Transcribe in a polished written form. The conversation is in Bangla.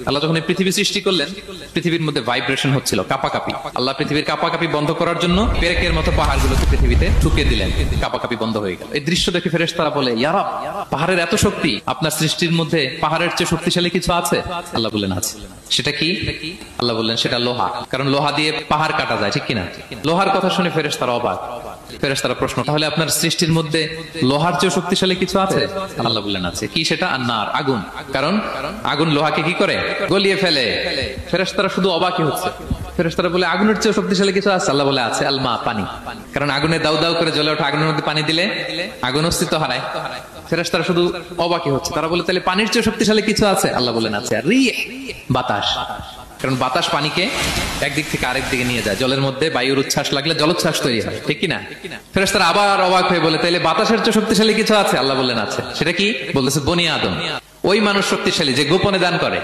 আল্লাহ যখন এই পৃথিবী সৃষ্টি করলেন, পৃথিবীর মধ্যে ভাইব্রেশন হচ্ছিল, কাঁপাকাঁপি। আল্লাহ পৃথিবীর কাঁপাকাঁপি বন্ধ করার জন্য পেরেকের মতো পাহাড়গুলোকে পৃথিবীতে ঠুকে দিলেন, কাঁপাকাঁপি বন্ধ হয়ে গেল। এই দৃশ্য দেখে ফেরেশতারা বলে, ইয়া রাব, পাহাড়ের এত শক্তি, আপনার সৃষ্টির মধ্যে পাহাড়ের চেয়ে শক্তিশালী কিছু আছে? আল্লাহ বললেন আছে। সেটা কি? আল্লাহ বললেন সেটা লোহা, কারণ লোহা দিয়ে পাহাড় কাটা যায়, ঠিক কিনা? লোহার কথা শুনে ফেরেশতারা অবাক। ফেরেশতারা প্রশ্ন, তাহলে আপনার সৃষ্টির মধ্যে লোহার চেয়ে শক্তিশালী কিছু আছে? আল্লাহ বললেন আছে। কি সেটা? আন্নার, আগুন। কারণ আগুন লোহাকে কি করে? গলিয়ে ফেলে। ফেরেশতারা শুধু অবাকই হচ্ছে। ফেরেশতারা বলে, আগুনের চেয়ে শক্তিশালী কিছু আছে? আল্লাহ বলে আছে, আল মা, পানি। কারণ আগুনে দাউ দাউ করে জ্বলে ওঠা আগুনের মধ্যে পানি দিলে আগুন অস্তিত্ব হারায়। ফেরেশতারা শুধু অবাকই হচ্ছে। তারা বলে, তাহলে পানির চেয়ে শক্তিশালী কিছু আছে? আল্লাহ বলেন আছে, রিহ, বাতাস। কারণ বাতাস পানিকে একদিক থেকে আরেক দিকে নিয়ে যায়। জলের মধ্যে বায়ুর উচ্ছ্বাস লাগলে জলোচ্ছ্বাস তৈরি হয়, ঠিক কিনা? ফেরেশতারা আবার অবাক হয়ে বলে, তাইলে বাতাসের চেয়ে শক্তিশালী কিছু আছে? আল্লাহ বললেন আছে। সেটা কি? বলতেছে বনি আদম, ওই মানুষ শক্তিশালী যে গোপনে দান করে।